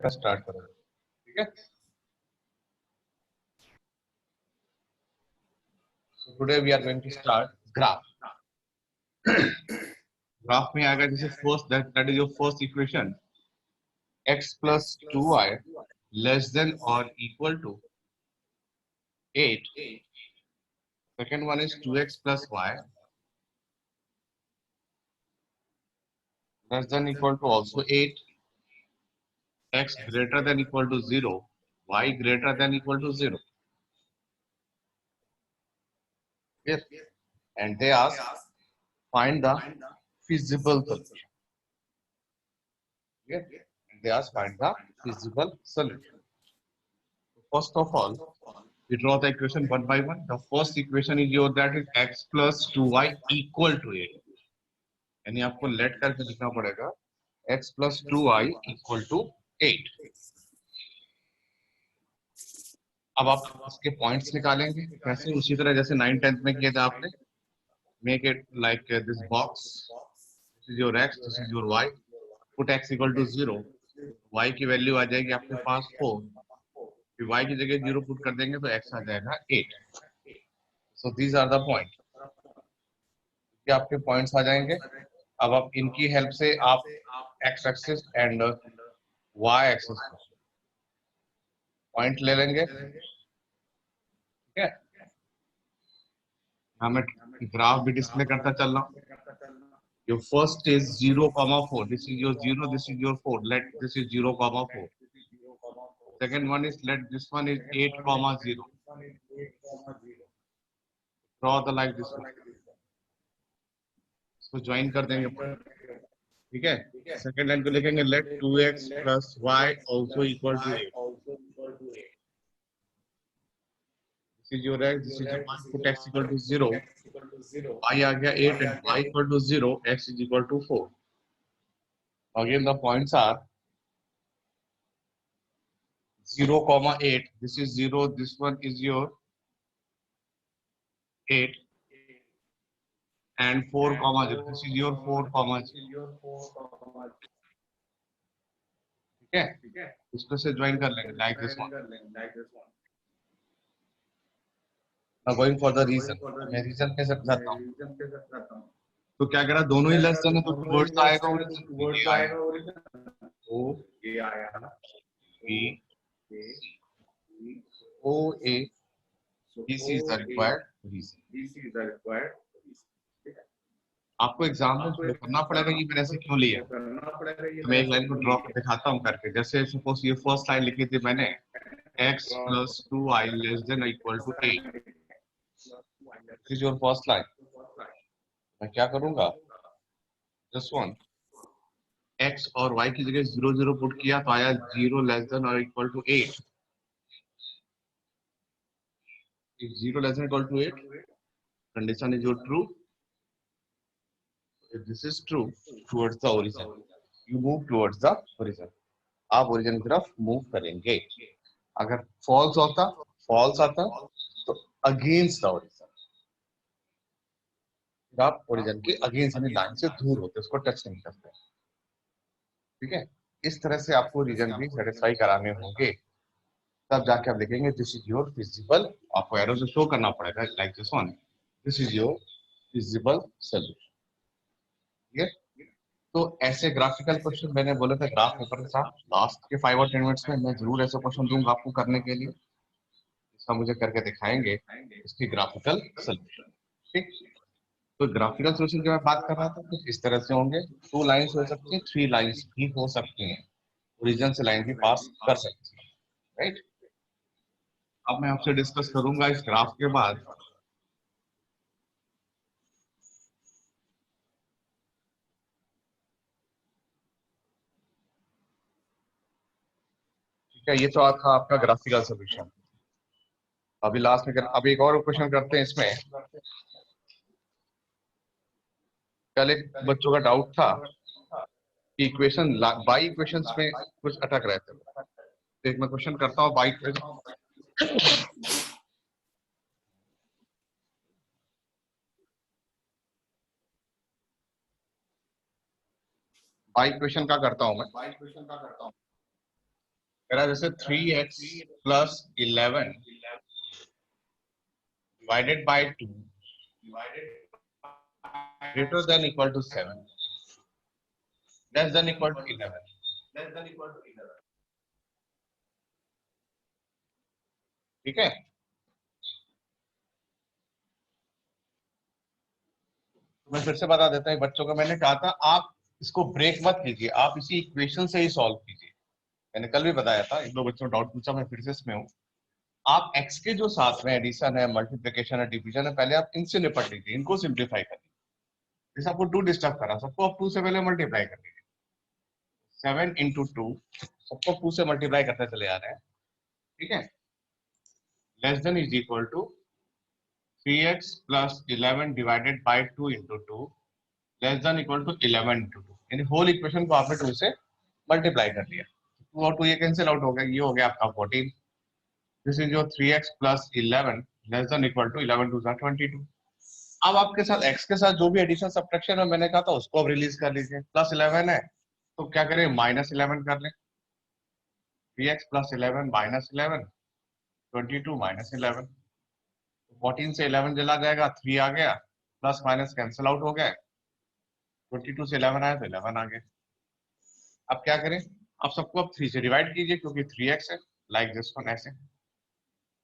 Start करोगे, ठीक है। So today we are going to start graph. Graph में आएगा जैसे first that is your first equation x plus 2y less than or equal to 8. Second one is 2x plus y less than equal to also 8. X greater than equal to 0, y greater than equal to 0. Yes. And they ask find the feasible solution. Yes. And they ask find the feasible solution. First of all, we draw the equation one by one. The first equation is your that is x plus 2y equal to 8. यानी आपको late करके लिखना पड़ेगा x plus 2y equal to 8. अब आप इसके points निकालेंगे कैसे, उसी तरह जैसे 9th 10th में किया था आपने. Make it like this box. This is your x, this is your y. Put x equal to 0. y की वैल्यू आ जाएगी आपके पास 4. फिर y की जगह 0 पुट कर देंगे तो x आ जाएगा 8. So these are the point. ये आपके पॉइंट्स आ जाएंगे. अब आप इनकी हेल्प से आप x axis and y axis point ले लेंगे, ठीक है. मैं ग्राफ भी डिस्प्ले करता चल रहा हूँ. Your first is 0,4. This is your 0. This is your 4. Let this is 0,4. Second one is let this one is 8,0. Draw the like this one. इसको ज्वाइन कर देंगे, ठीक है. सेकंड लाइन को लिखेंगे let 2x plus y also equal to 8. This is your x. This is your y. Put x equal to 0. Y आ गया 8 and y equal to 0. X is equal to 4. Again the points are 0,8. This is 0. This one is your 8 and 4,0. This is your 4,0. ठीक है, इसको से join कर लेंगे like this one. Now going for the reason. मैं reason कैसे बताता हूँ. तो क्या कह रहा, दोनों ही लेस देन है तो टुवर्ड्स आएगा ओरिजिन. ये आएगा ओ ये आया B O A B C is the required region. आपको एग्जाम में फ्लो करना पड़ेगा कि मैंने ऐसे क्यों लिया. तो मैं एक लाइन को ड्रॉ कर दिखाता हूँ करके. जैसे सपोज ये फर्स्ट लाइन लिखी थी मैंने x plus 2y less than or equal to 8. This is your first line. मैं क्या करूंगा, this one x और y की जगह 0 0 पुट किया तो आया 0 less than or equal to 8. If 0 less than or equal to 8, condition is your true. If this is true, towards the origin, you move towards the origin. आप origin की तरफ move करेंगे. अगर false आता तो against the origin. आप origin के against यानी लाइन से दूर होते, उसको टच नहीं करते, ठीक है. इस तरह से आपको रीजन भी सेटिस्फाई कराने होंगे, तब जाके आप लिखेंगे दिस इज योर फिजिबल. आपको एरो से शो करना पड़ेगा like this one. This is your feasible solution. ठीक है. तो ऐसे ग्राफिकल क्वेश्चन मैंने बोला था ग्राफ पेपर के साथ लास्ट के 5 और 10 मिनट्स में मैं जरूर ऐसे क्वेश्चन दूंगा आपको करने के लिए. इसका मुझे करके दिखाएंगे इसकी ग्राफिकल सॉल्यूशन. ठीक. तो ग्राफिकल सॉल्यूशन की मैं बात कर रहा था कुछ इस तरह से होंगे. 2 लाइंस हो सकती है, 3 लाइंस भी हो सकती हैं. ओरिजिन से लाइन भी पास कर सकती है, राइट. अब मैं आपसे डिस्कस करूंगा इस ग्राफ के बाद ठीक है. ये तो था आपका ग्राफिकल सॉल्यूशन. अभी लास्ट में अभी एक और क्वेश्चन करते हैं इसमें. कल एक बच्चों का डाउट था कि इक्वेशन बाई इक्वेशंस में कुछ अटक रहे थे. तो एक मैं क्वेश्चन करता हूँ बाई इक्वेशन का करता हूँ मैं. मेरा जैसे 3x plus 11 divided by 2 greater than equal to 7 less than equal to 11, ठीक है। मैं फिर से बता देता हूँ बच्चों को, मैंने कहा था आप इसको ब्रेक मत कीजिए, आप इसी इक्वेशन से ही सॉल्व कीजिए। मैंने कल भी बताया था, एक दो बच्चों ने डाउट पूछा, मैं फिर से इसमें हूँ। आप x के जो साथ में एडिशन है, मल्टीप्लिकेशन है, डिवीजन है, पहले आप इनसे निपट लीजिए, इनको सिंप्लीफाई कर लीजिए। जैसे आपको 2 डिस्टर्ब करा, सबको आप 2 से पहले मल्टीप्लाई कर लीजिए। 7 इंटू 2 सबको 2 से मल्टीप्लाई करते चले आ रहे हैं, ठीक है। Less than is equal to 3x plus 11 divided by 2 into 2 less than equal to 11 into 2, यानी होल इक्वेशन को आपने 2 से मल्टीप्लाई कर लिया। 2 और 2 ये कैंसिल आउट हो गया, ये हो गया आपका 14। This is your 3x plus 11 less than equal to 11 to 22। अब आपके साथ x के साथ जो भी एडिशन सब्ट्रैक्शन है मैंने कहा था उसको अब रिलीज कर लीजिए। प्लस 11 है तो क्या करें, माइनस 11 कर लें। 3x प्लस 11 माइनस 11, 22 माइनस 11, 14 से 11 चला जाएगा, 3 आ गया, प्लस माइनस कैंसिल आउट हो गया, 22 से 11 आया तो 11 आ गया। अब क्या करें, आप सबको अब 3 से डिवाइड कीजिए क्योंकि 3x है, लाइक दिस वन ऐसे,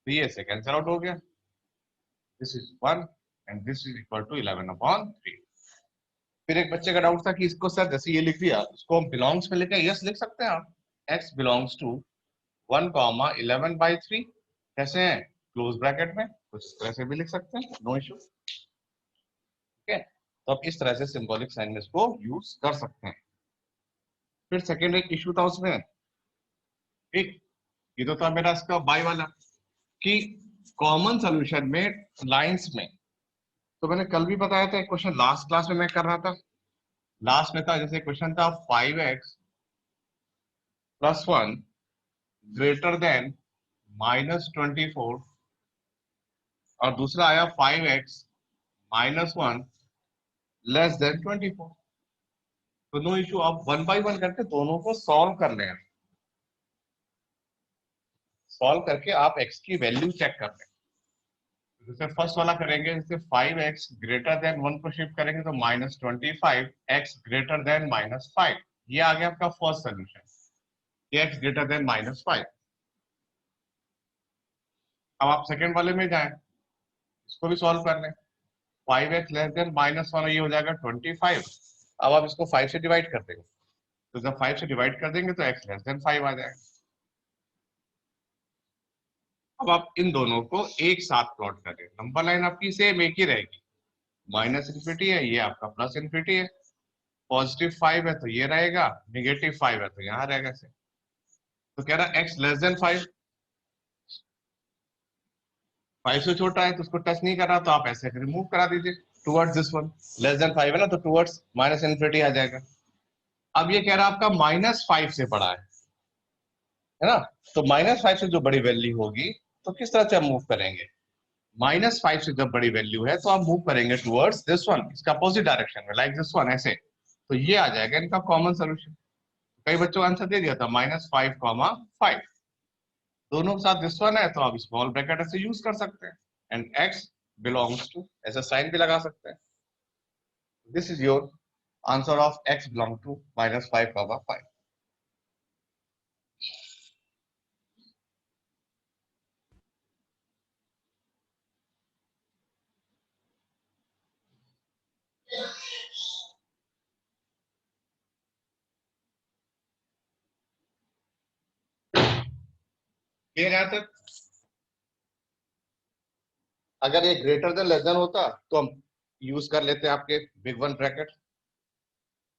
3 से कैंसिल आउट हो गया, this is 1 and this is equal to 11/3। फिर एक बच्चे का डाउट था कि इसको सर जैसे ये लिख दिया इसको हम बिलोंग्स में लेकर यस लिख सकते हैं आप, x बिलोंग्स टू 1,11/3 कैसे है, क्लोज ब्रैकेट में, कुछ इस तरह से भी लिख सकते हैं, नो इशू, ठीक है। तो आप इस तरह से सिंबॉलिक साइन में इसको यूज कर सकते हैं। फिर सेकेंड एक इशू था उसमें, ठीक, ये तो था मेरा इसका बाय वाला कि कॉमन सोल्यूशन में लाइंस में, तो मैंने कल भी बताया था, एक क्वेश्चन लास्ट क्लास में मैं कर रहा था, लास्ट में था जैसे क्वेश्चन था 5x प्लस 1 ग्रेटर देन -24 और दूसरा आया 5x माइनस 1 लेस देन 24। तो नो इशू, आप 1 बाय 1 करके दोनों को सॉल्व कर लें, सॉल्व करके आप x की वैल्यू चेक कर लें। जैसे फर्स्ट वाला करेंगे, जैसे 5x ग्रेटर देन 1 को शिफ्ट करेंगे तो -25 x ग्रेटर देन -5, ये आ गया आपका फर्स्ट सोल्यूशन, ये x ग्रेटर देन -5। अब आप सेकेंड वाले में जाएं, इसको भी सॉल्व कर लें, 5x लेस देन -1, ये हो जाएगा 25। अब आप इसको 5 से डिवाइड कर देंगे, तो जब 5 से डिवाइड कर देंगे तो x लेस देन 5 आ जाएगा। अब आप इन दोनों को एक साथ प्लॉट करें, नंबर लाइन आपकी सेम एक ही रहेगी, माइनस इन्फिनिटी है, ये आपका प्लस इन्फिनिटी है, +5 है तो ये रहेगा, -5 है तो यहाँ रहेगा से। तो कह रहा x लेस देन 5, 5 से छोटा है तो उसको टच नहीं कर रहा, तो आप ऐसे रिमूव करा दीजिए towards this one, less than 5 है ना तो टुवर्ड्स माइनस इन्फिनिटी आ जाएगा। अब ये कह रहा है आपका -5 से बड़ा है ना, तो -5 से जो बड़ी वैल्यू होगी तो किस तरह से हम मूव करेंगे, -5 से जब बड़ी वैल्यू है तो आप मूव करेंगे टुवर्ड्स दिस वन, इसका अपोजिट डायरेक्शन में, लाइक दिस वन ऐसे, तो ये आ जाएगा इनका कॉमन सोल्यूशन। कई बच्चों का आंसर दे दिया था -5,5, दोनों के साथ दिस वन है तो आप स्मॉल ब्रैकेट ऐसे यूज कर सकते हैं, एंड x बिलोंग्स टू ऐसा साइन भी लगा सकते हैं। This is your answer of x belong to -5,5। Clear है तक? अगर ये ग्रेटर देन लेस देन होता तो हम यूज कर लेते आपके big one bracket,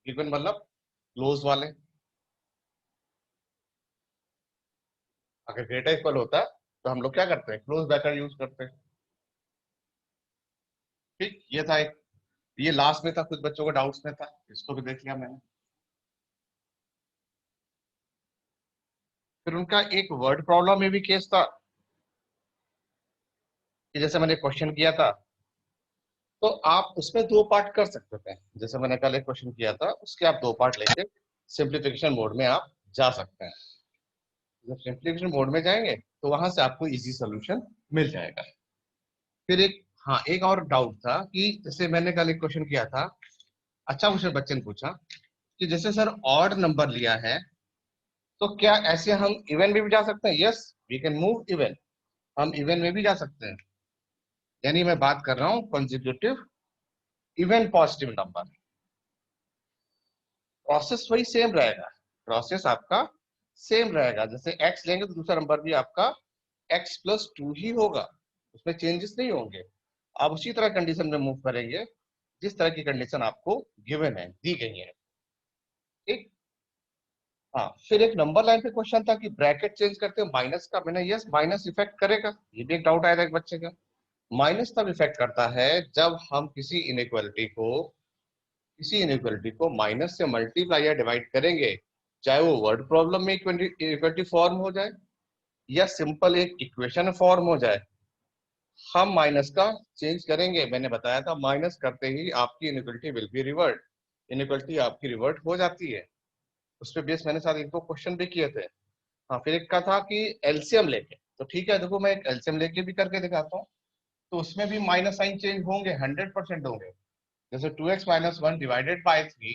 big one मतलब क्लोज वाले। अगर ग्रेटर इक्वल होता तो हम लोग क्या करते हैं, क्लोज ब्रैकेट यूज करते हैं, ठीक। ये था एक, ये लास्ट में था, कुछ बच्चों को डाउट्स में था, इसको भी देख लिया मैंने। फिर उनका एक वर्ड प्रॉब्लम में भी केस था कि जैसे मैंने क्वेश्चन किया था तो आप उसमें 2 पार्ट कर सकते थे, जैसे मैंने कल एक क्वेश्चन किया था उसके आप 2 पार्ट लेके सिंप्लीफिकेशन मोड में आप जा सकते हैं। जब सिंप्लीफिकेशन मोड में जाएंगे तो वहां से आपको इजी सोल्यूशन मिल जाएगा। फिर एक, हाँ, एक और डाउट था कि जैसे मैंने कल एक क्वेश्चन किया था, अच्छा क्वेश्चन बच्चे ने पूछा कि जैसे सर ऑड नंबर लिया है तो क्या ऐसे हम इवन में भी जा सकते हैं? Yes, we can move even, हम इवन में भी जा सकते हैं। यानी मैं बात कर रहा हूँ consecutive even positive number. Process वही सेम रहेगा, प्रोसेस आपका सेम रहेगा। जैसे x लेंगे तो दूसरा नंबर भी आपका x+2 ही होगा, उसमें चेंजेस नहीं होंगे। आप उसी तरह कंडीशन में मूव करेंगे जिस तरह की कंडीशन आपको गिवन है, दी गई है। ठीक। हाँ, फिर एक नंबर लाइन पे क्वेश्चन था कि ब्रैकेट चेंज करते हैं माइनस का। मैंने यस, माइनस इफेक्ट करेगा, ये भी एक डाउट आया था एक बच्चे का। माइनस तब इफेक्ट करता है जब हम किसी इनइक्वालिटी को माइनस से मल्टीप्लाई या डिवाइड करेंगे, चाहे वो वर्ड प्रॉब्लम में इक्वलिटी फॉर्म हो जाए या सिंपल एक इक्वेशन फॉर्म हो जाए, हम माइनस का चेंज करेंगे। मैंने बताया था माइनस करते ही आपकी inequality will be revert, inequality आपकी रिवर्ट हो जाती है। उस पर बेस मैंने साथ इनको क्वेश्चन भी किए थे। हाँ, फिर एक का था कि एलसीएम लेके, तो ठीक है, देखो मैं एक एलसीएम लेके भी करके दिखाता हूँ। तो उसमें भी माइनस साइन चेंज होंगे, 100% होंगे। जैसे 2x-1 divided by 3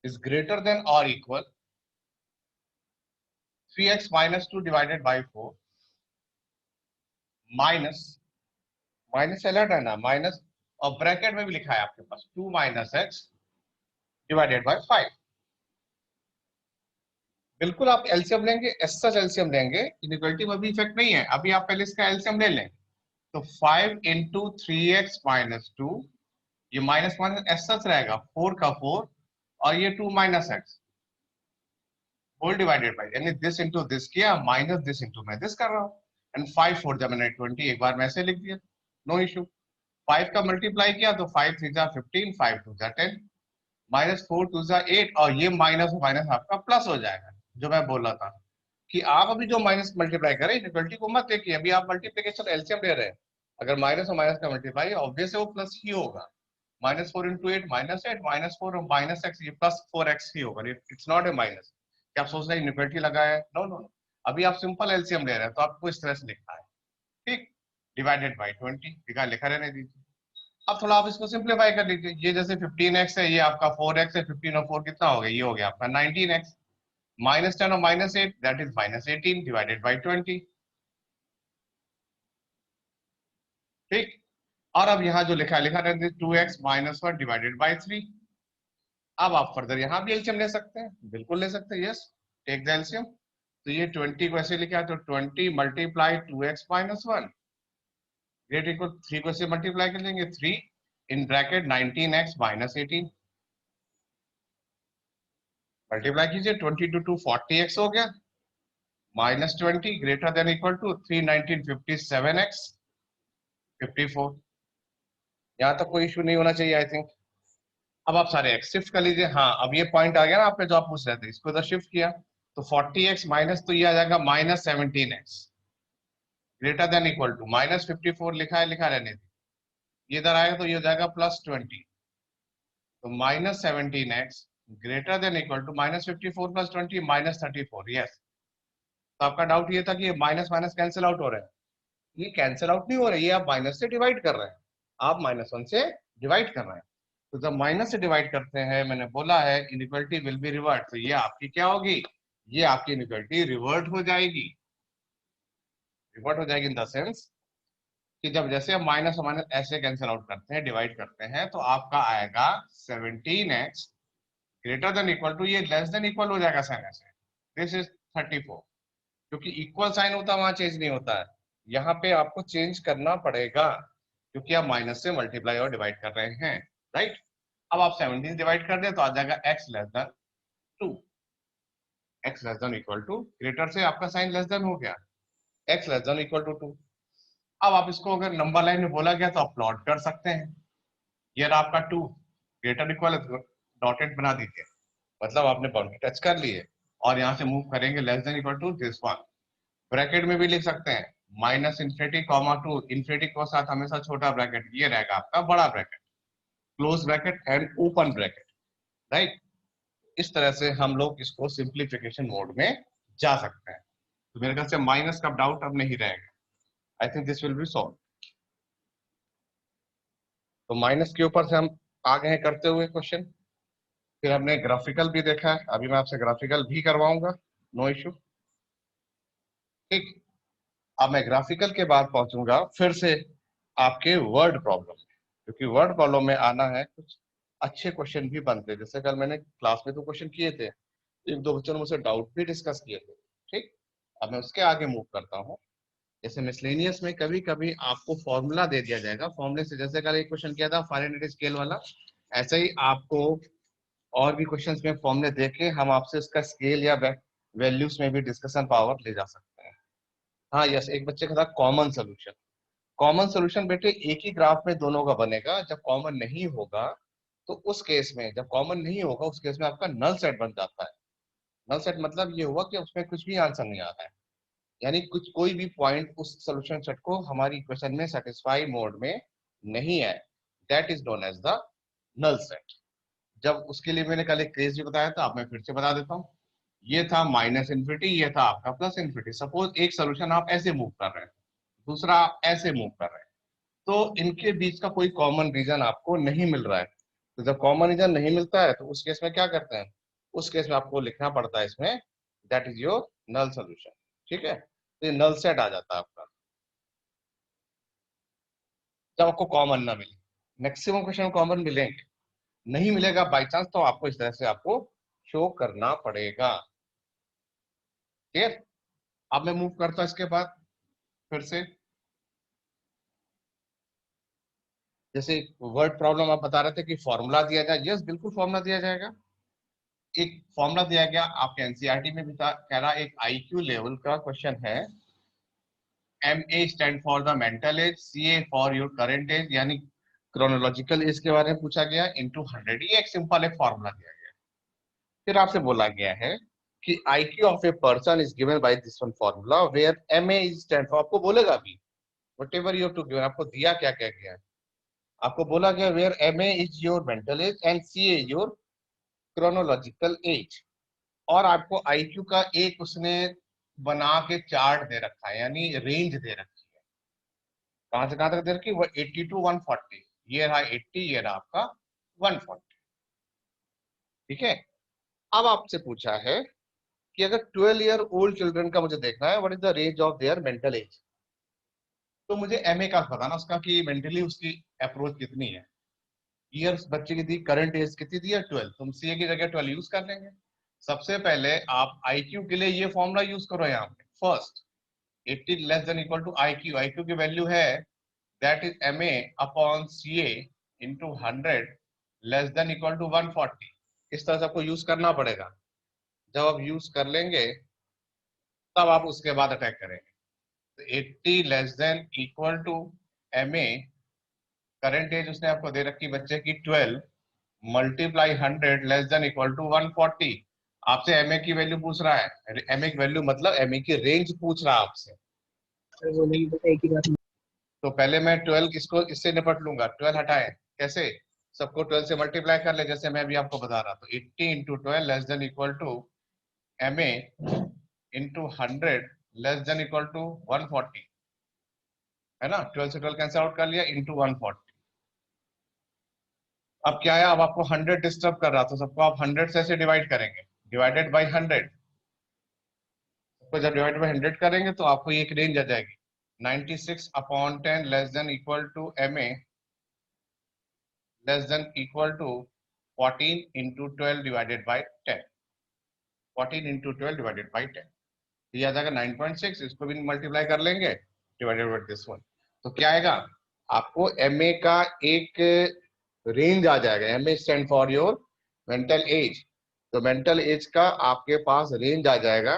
is greater than or equal 3x-2 divided by 4 minus, minus alert है ना, माइनस, और ब्रैकेट में भी लिखा है आपके पास 2 - x डिवाइडेड बाय 5। बिल्कुल आप एलसीएम लेंगे, एस सच एलसीएम लेंगे, इनइक्वालिटी में भी इफेक्ट नहीं है। अभी आप पहले इसका एलसीएम ले लें तो 5 × 3x-2, ये माइनस माइनस एस सच रहेगा, 4 का 4, और ये 2 - x होल डिवाइडेड बाय, यानी दिस इंटू दिस किया, माइनस दिस इंटू मैं दिस कर रहा हूँ। एंड 5 4 जब मैंने 20 एक बार मैं ऐसे लिख दिया, नो इशू। 5 का मल्टीप्लाई किया तो 5 3 जा 15, 5 2 जा 10, -4 2 जा 8, और ये माइनस माइनस आपका प्लस हो जाएगा। जो मैं बोल रहा था कि आप अभी जो माइनस मल्टीप्लाई करें, इक्वलिटी को मत देखिए, अभी आप मल्टीप्लिकेशन एलसीएम ले रहे हैं। अगर माइनस और माइनस का मल्टीप्लाई ऑब्वियस है वो प्लस ही होगा। -4 × 8 -8, -4 और -x, ये +4x ही होगा, इट्स नॉट ए माइनस। क्या आप सोच रहे हैं इक्वलिटी लगा है? नो नो, अभी आप सिंपल एलसीएम ले रहे हैं तो आपको इस तरह से लिखना है। ठीक, डिवाइडेड बाय 20 लिखा रहने दीजिए। अब थोड़ा आप इसको सिंप्लीफाई कर लीजिए, ये जैसे 15x है, ये आपका 4x है, 15 और 4 कितना हो गया? ये हो गया आपका 19x, -10 और -8 दैट इज -18 डिवाइडेड बाय 20। ठीक, और अब यहाँ जो लिखा रहने 2x-1 डिवाइडेड बाय 3। अब आप फर्दर यहाँ भी एलसीएम ले सकते हैं, बिल्कुल ले सकते हैं, यस, टेक द एलसीएम। तो ये 20 को ऐसे लिखा तो 20 × 2x-1 ग्रेट इक्वल 3 को ऐसे मल्टीप्लाई कर लेंगे, 3 इन ब्रैकेट 19x -18, मल्टीप्लाई कीजिए, 20 × 2 40x हो गया, -20 greater than equal to 3 19 57x 54। यहाँ तक कोई इशू नहीं होना चाहिए आई थिंक। अब आप सारे एक्स शिफ्ट कर लीजिए। हाँ, अब ये पॉइंट आ गया ना आप पे जो आप पूछ रहे थे, इसको इधर शिफ्ट किया तो 40x माइनस, तो ये आ जाएगा -17x greater than equal to -54 लिखा है, लिखा रहने दीजिए, ये इधर आएगा तो ये हो जाएगा +20, तो -17x greater than equal to -54 + 20 -34। Yes, तो आपका डाउट ये था कि ये माइनस माइनस कैंसिल आउट हो रहे हैं, ये कैंसिल आउट नहीं हो रहे, ये आप माइनस से डिवाइड कर रहे हैं, आप -1 से डिवाइड कर रहे हैं। तो जब माइनस से डिवाइड करते हैं, मैंने बोला है इनइक्वालिटी विल बी रिवर्ट, तो ये आपकी क्या होगी? ये आपकी इनइक्वालिटी रिवर्ट हो जाएगी। रिवर्ट हो जाएगी इन द सेंस कि जब जैसे हम माइनस और माइनस ऐसे कैंसिल आउट करते हैं, डिवाइड करते हैं, तो आपका आएगा 17x greater than equal to, ये लेस देन इक्वल हो जाएगा साइन ऐसे, दिस इज 34, क्योंकि इक्वल साइन होता है वहां चेंज नहीं होता है, यहाँ पे आपको चेंज करना पड़ेगा क्योंकि आप माइनस से मल्टीप्लाई और डिवाइड कर रहे हैं, राइट। अब आप 17 डिवाइड कर दे तो आ जाएगा x less than 2, x less than equal to, greater से आपका साइन लेस देन हो गया, x less than equal to 2। अब आप इसको अगर नंबर लाइन में बोला गया तो आप प्लॉट कर सकते हैं, ये रहा आपका 2 ग्रेटर इक्वल डॉटेड बना दीजिए, मतलब आपने बाउंड्री टच कर ली है, और यहाँ से मूव करेंगे less than equal to this one. Bracket में भी लिख सकते हैं -∞, -2, इन्फिनिटी के साथ हमेशा छोटा ब्रैकेट, ये रहेगा आपका बड़ा bracket, close bracket and open bracket, right. इस तरह से हम लोग इसको सिंप्लीफिकेशन मोड में जा सकते हैं। तो मेरे ख्याल से माइनस का डाउट अब नहीं रहेगा। I think this will be solve. तो माइनस के ऊपर से हम आगे हैं करते हुए क्वेश्चन। फिर हमने ग्राफिकल भी देखा है, अभी मैं आपसे ग्राफिकल भी करवाऊंगा, नो इशू। ठीक, अब मैं ग्राफिकल के बाद पहुंचूंगा फिर से आपके वर्ड प्रॉब्लम, क्योंकि वर्ड प्रॉब्लम में आना है कुछ अच्छे क्वेश्चन भी बनते हैं। जैसे कल मैंने क्लास में तो क्वेश्चन किए थे, एक दो बच्चों ने मुझसे डाउट भी डिस्कस किए थे। ठीक, अब मैं उसके आगे मूव करता हूँ। जैसे मिसलेनियस में कभी कभी आपको फॉर्मूला दे दिया जाएगा, फॉर्मूले से जैसे कल एक क्वेश्चन किया था फारेनहाइट स्केल वाला, ऐसे ही आपको और भी क्वेश्चंस में फॉर्मूले देके हम आपसे उसका स्केल या वैल्यूज में भी डिस्कशन पावर ले जा सकते हैं। हाँ यस, एक बच्चे का था कॉमन सोल्यूशन। कॉमन सोल्यूशन बेटे एक ही ग्राफ में दोनों का बनेगा, जब कॉमन नहीं होगा तो उस केस में, जब कॉमन नहीं होगा उस केस में आपका नल सेट बन जाता है। नल सेट मतलब ये हुआ कि उसमें कुछ भी आंसर नहीं आ रहा है, यानी कुछ कोई भी पॉइंट उस सोल्यूशन सेट को हमारी इक्वेशन में सेटिस्फाई मोड में नहीं है, that is known as the null set. जब उसके लिए मैंने कल एक केस भी बताया था, अब मैं फिर से बता देता हूँ। ये था माइनस इन्फिनिटी, ये था आपका प्लस इन्फिनिटी। सपोज एक सोल्यूशन आप ऐसे मूव कर रहे हैं, दूसरा आप ऐसे मूव कर रहे हैं, तो इनके बीच का कोई कॉमन रीजन आपको नहीं मिल रहा है। तो जब कॉमन रीजन नहीं मिलता है तो उस केस में क्या करते हैं, उस केस में आपको लिखना पड़ता है इसमें that is your null solution. ठीक है, तो ये नल सेट आ जाता है आपका जब आपको कॉमन ना मिले। मैक्सिमम क्वेश्चन कॉमन मिलेंगे, नहीं मिलेगा बाई चांस तो आपको इस तरह से आपको शो करना पड़ेगा। क्लियर? अब मैं मूव करता हूं इसके बाद फिर से। जैसे वर्ड प्रॉब्लम आप बता रहे थे कि फॉर्मूला दिया जाए, यस बिल्कुल फॉर्मूला दिया जाएगा। एक फॉर्मूला दिया गया आपके एनसीईआरटी में भी था, कह रहा एक आईक्यू लेवल का क्वेश्चन है। M A stand for the mental age, C A for your current age, यानी क्रोनोलॉजिकल एज के बारे में पूछा गया, इंटू 100। ये एक सिंपल एक फॉर्मूला दिया गया। फिर आपसे बोला गया है कि IQ of a person is given by this one formula where M A is stand for, आपको बोलेगा भी whatever you have to give, आपको दिया क्या क्या गया है। आपको बोला गया where M A is your mental age and C A your chronological age, और आपको आईक्यू का एक उसने बना के चार्ट दे रखा है, यानी रेंज दे रखी है। कहां से कहां तक दे रखी है? वो 80 टू 140। ये रहा 80, ये रहा आपका 140। ठीक है, अब आपसे पूछा है कि अगर 12 ईयर ओल्ड चिल्ड्रन का मुझे देखना है, what is the range of their mental age. तो मुझे एमए का बताना उसका कि मेंटली उसकी अप्रोच कितनी है। ईयर्स बच्चे की दी, करंट एज कितनी दी है 12, तुम सीए की जगह 12 यूज कर लेंगे। सबसे पहले आप आईक्यू के लिए ये फॉर्मूला यूज करो यहाँ पे first, 80 less than equal to IQ. IQ की वैल्यू है that is M A upon C A into 100 less than equal to 140। इस तरह से आपको यूज करना पड़ेगा। जब आप यूज कर लेंगे तब आप उसके बाद अटैक करेंगे। तो 80 less than equal to M A, current age उसने आपको दे रखी बच्चे की 12, multiply 100 less than equal to 140। आपसे एमए की वैल्यू पूछ रहा है, एमए की वैल्यू मतलब एमए की रेंज पूछ रहा है आपसे। वो नहीं पता एक ही बात। तो पहले मैं 12 इसको इससे निपट लूंगा, 12 हटाए कैसे, सबको 12 से मल्टीप्लाई कर ले, जैसे मैं अभी आपको बता रहा। तो 80 into 12 less than equal to M A into 100 less than equal to 140, है ना। 12 से 12 कैंसिल आउट कर लिया इंटू 140। अब क्या है, अब आपको 100 डिस्टर्ब कर रहा, तो सबको आप 100 से ऐसे डिवाइड करेंगे, डिवाइडेड बाई 100। तो जब डिवाइड बाई 100 करेंगे तो आपको ये एक रेंज आ जाएगी, 96 upon 10 less than equal to M A less than equal to 14 into 12 divided by 10। 14 into 12 divided by 10, ये आ जाएगा 9.6। इसको भी मल्टीप्लाई कर लेंगे डिवाइडेड बाई दिस वन, तो क्या आएगा आपको एम ए का एक रेंज आ जाएगा। M A stand for your mental age, तो मेंटल एज का आपके पास रेंज आ जाएगा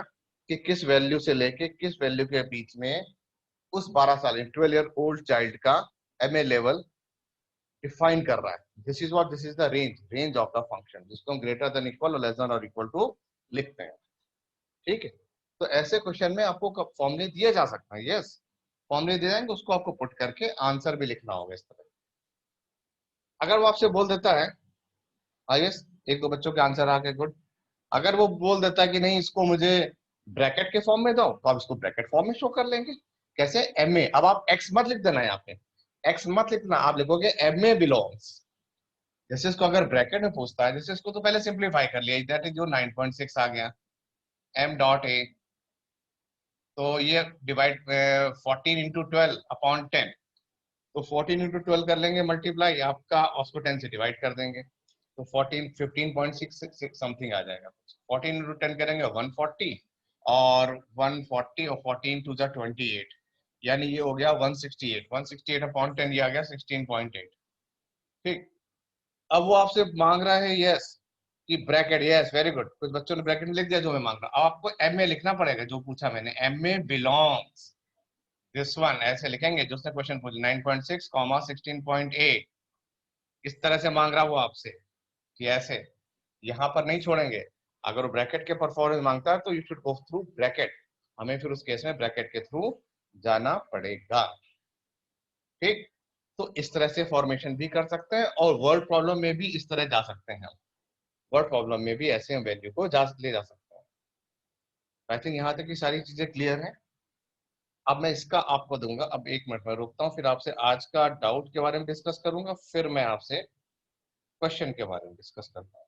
कि किस वैल्यू से लेके किस वैल्यू के बीच में उस 12 साल 12 ईयर ओल्ड चाइल्ड का एमए लेवल डिफाइन कर रहा है। This is what, this is the range, range of the function, जिसको हम ग्रेटर देन इक्वल और लेस देन और इक्वल टू लिखते हैं। ठीक है, तो ऐसे क्वेश्चन में आपको फॉर्मूले दिए जा सकते हैं, यस फॉर्मूले दिए जाएंगे, उसको आपको पुट करके आंसर भी लिखना होगा इस तरह। अगर वो आपसे बोल देता है, यस एक दो बच्चों के आंसर आ गए, गुड। अगर वो बोल देता है कि नहीं इसको मुझे ब्रैकेट के फॉर्म में दो तो आप इसको ब्रैकेट फॉर्म में शो कर लेंगे। कैसे? एम ए, अब आप एक्स मत लिख देना, यहाँ पे एक्स मत लिखना, आप लिखोगे एम ए बिलोंग्स। जैसे इसको अगर ब्रैकेट में पूछता है, जैसे इसको तो पहले सिंप्लीफाई कर लिया, दैट इज जो 9.6 आ गया एम डॉट ए, तो ये डिवाइड 14 इंटू 12 अपॉन 10, तो 14 इंटू 12 कर लेंगे मल्टीप्लाई आपका, उसको 10 से डिवाइड कर देंगे तो 14 15.66 समथिंग आ जाएगा। 14 इंटू 10 करेंगे 140, और 140 और 14 टू जा 28, यानी ये हो गया 168, 168 अपॉन 10 ये आ गया 16.8। ठीक, अब वो आपसे मांग रहा है यस कि ब्रैकेट, यस वेरी गुड, कुछ बच्चों ने ब्रैकेट में लिख दिया जो मैं मांग रहा हूं। अब आपको एम ए लिखना पड़ेगा, जो पूछा मैंने, M A belongs this one, ऐसे लिखेंगे जो उसने क्वेश्चन पूछा 9.6 कॉमा 16.8, इस तरह से मांग रहा वो आपसे कि ऐसे, यहाँ पर नहीं छोड़ेंगे। अगर वो ब्रैकेट के परफॉर्मेंस मांगता है तो you should go through bracket, हमें फिर उस केस में ब्रैकेट के थ्रू जाना पड़ेगा। ठीक, तो इस तरह से फॉर्मेशन भी कर सकते हैं, और वर्ड प्रॉब्लम में भी इस तरह जा सकते हैं, वर्ड प्रॉब्लम में भी ऐसे हम वैल्यू को ले जा सकते हैं। आई थिंक यहाँ तक की सारी चीजें क्लियर हैं। अब मैं इसका आपको दूंगा, अब 1 मिनट में रुकता हूँ, फिर आपसे आज का डाउट के बारे में डिस्कस करूंगा, फिर मैं आपसे क्वेश्चन के बारे में डिस्कस करता हूँ।